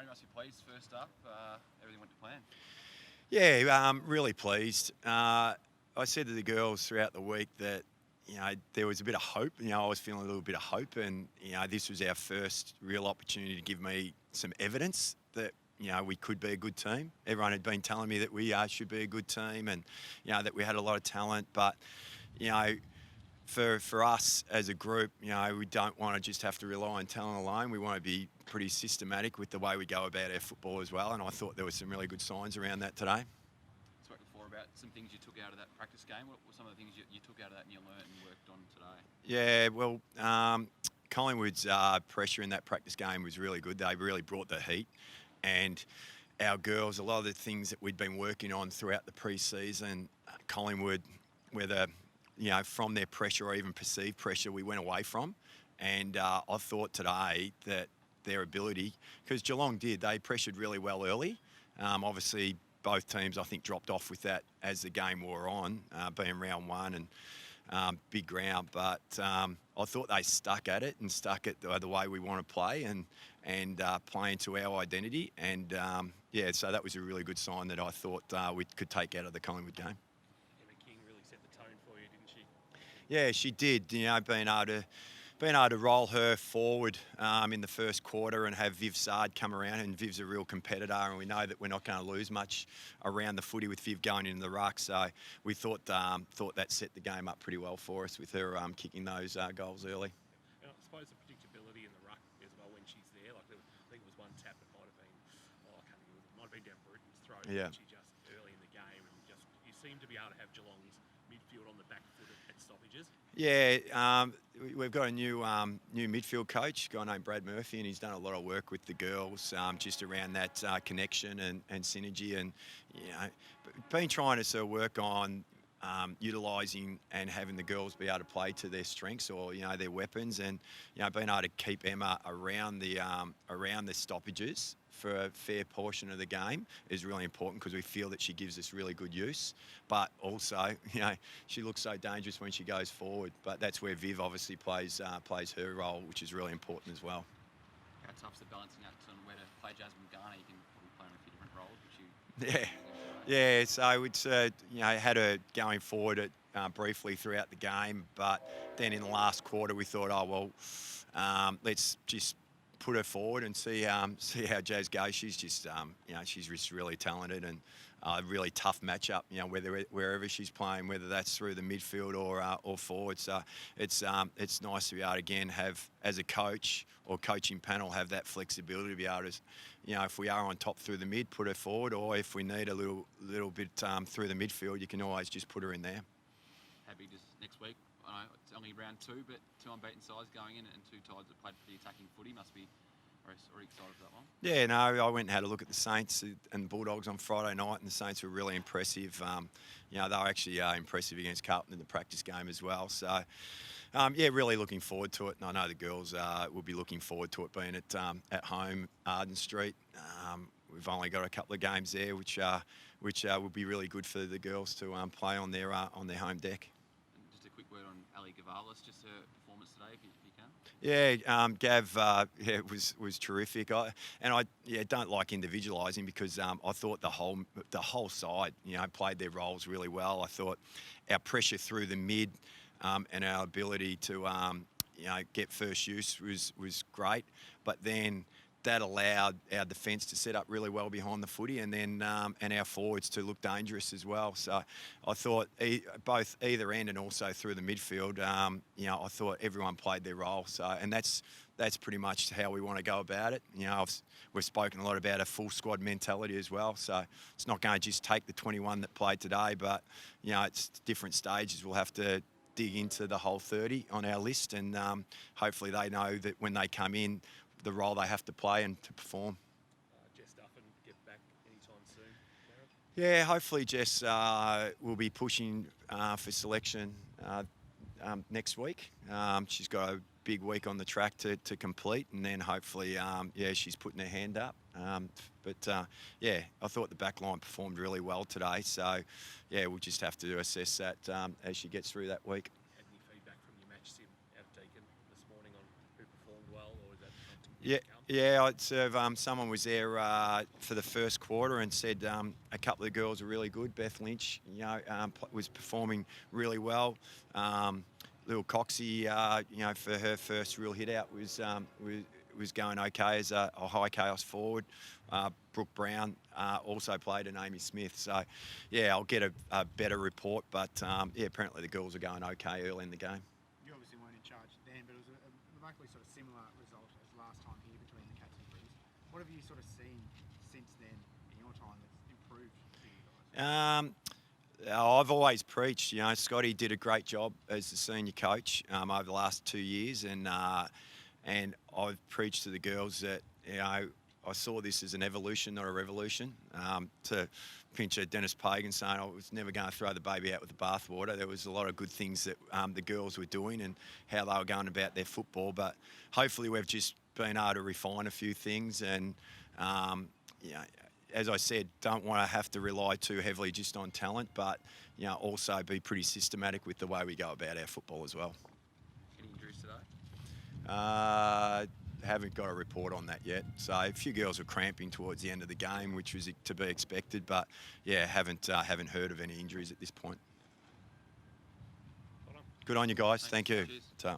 Darren, you must be pleased first up. Everything went to plan. Yeah, really pleased. I said to the girls throughout the week that, there was a bit of hope. I was feeling a little bit of hope, and, this was our first real opportunity to give me some evidence that, we could be a good team. Everyone had been telling me that we should be a good team and, that we had a lot of talent. But, for us as a group, we don't want to just have to rely on talent alone. We want to be pretty systematic with the way we go about our football as well. And I thought there were some really good signs around that today. Spoke before about some things you took out of that practice game. What were some of the things you took out of that and you learned and worked on today? Yeah, well, Collingwood's pressure in that practice game was really good. They really brought the heat. And our girls, a lot of the things that we'd been working on throughout the pre-season, Collingwood, whether, from their pressure or even perceived pressure, we went away from. And I thought today that their ability, because Geelong they pressured really well early. Obviously, both teams, I think, dropped off with that as the game wore on, being round one and big ground. But I thought they stuck at it and stuck at the way we want to play and play into our identity. And, so that was a really good sign that I thought we could take out of the Collingwood game. Emma King really set the tone for you, didn't she? Yeah, she did. Being able to roll her forward in the first quarter and have Viv Sard come around, and Viv's a real competitor, and we know that we're not going to lose much around the footy with Viv going into the ruck. So we thought that set the game up pretty well for us with her kicking those goals early. And I suppose the predictability in the ruck as well when she's there. Like I think it was one tap that might have been, it might have been down Bruton's throat. Yeah. She just early in the game, and you seem to be able to have Geelong's midfield on the back foot at stoppages. Yeah, we've got a new midfield coach, a guy named Brad Murphy, and he's done a lot of work with the girls just around that connection and synergy, and been trying to sort of work on utilising and having the girls be able to play to their strengths or their weapons, and being able to keep Emma around the stoppages for a fair portion of the game is really important because we feel that she gives us really good use. But also, she looks so dangerous when she goes forward. But that's where Viv obviously plays her role, which is really important as well. How tough's the balancing act on where to play Jasmine Garner? You can probably play on a few different roles, but Yeah. So it's had her going forward briefly throughout the game, but then in the last quarter we thought, let's just put her forward and see how Jazz goes. She's just she's just really talented and a really tough matchup. Wherever she's playing, whether that's through the midfield or forward. So it's nice to be able to again have, as a coach or coaching panel, have that flexibility to be able to, if we are on top through the mid, put her forward, or if we need a little bit through the midfield, you can always just put her in there. How big does next week? I know it's only round 2, but 2 unbeaten sides going in and 2 sides that played pretty attacking footy. Must be already excited for that one. Yeah, no, I went and had a look at the Saints and Bulldogs on Friday night, and the Saints were really impressive. They were actually impressive against Carlton in the practice game as well. So, really looking forward to it. And I know the girls will be looking forward to it being at home, Arden Street. We've only got a couple of games there, which will be really good for the girls to play on their home deck. And just a quick word on Ali Gavala, just her performance today, if you can. Yeah, Gav, was terrific. I don't like individualising because I thought the whole side, played their roles really well. I thought our pressure through the mid and our ability to, get first use was great, but then that allowed our defence to set up really well behind the footy, and then and our forwards to look dangerous as well. So I thought both either end and also through the midfield, I thought everyone played their role. So, and that's pretty much how we want to go about it. We've spoken a lot about a full squad mentality as well. So it's not going to just take the 21 that played today, but it's different stages. We'll have to dig into the whole 30 on our list, and hopefully they know that when they come in, the role they have to play and to perform. Jess Duffin get back anytime soon, Darren? Yeah, hopefully Jess will be pushing for selection next week. She's got a big week on the track to complete, and then hopefully, she's putting her hand up. I thought the back line performed really well today. So, we'll just have to assess that as she gets through that week. Had any feedback from your match sim out of Deakin this morning on who performed well, or is that Yeah, yeah. I'd serve. Someone was there for the first quarter and said a couple of girls were really good. Beth Lynch, was performing really well. Little Coxie, for her first real hit out was going okay as a high chaos forward. Brooke Brown also played, and Amy Smith. So, yeah, I'll get a better report. But apparently the girls are going okay early in the game. You obviously weren't in charge then, but it was a remarkably sort of similar result as last time here between the Cats and Blues. What have you sort of seen since then in your time that's improved for you guys? I've always preached, Scotty did a great job as the senior coach over the last 2 years, and I've preached to the girls that, I saw this as an evolution, not a revolution. To pinch at Dennis Pagan saying I was never going to throw the baby out with the bathwater. There was a lot of good things that the girls were doing and how they were going about their football, but hopefully we've just been able to refine a few things and, as I said, don't want to have to rely too heavily just on talent, but also be pretty systematic with the way we go about our football as well. Any injuries today? Haven't got a report on that yet. So a few girls were cramping towards the end of the game, which was to be expected, but haven't heard of any injuries at this point. Well done. Good on you guys. Thank you. Cheers. Ta.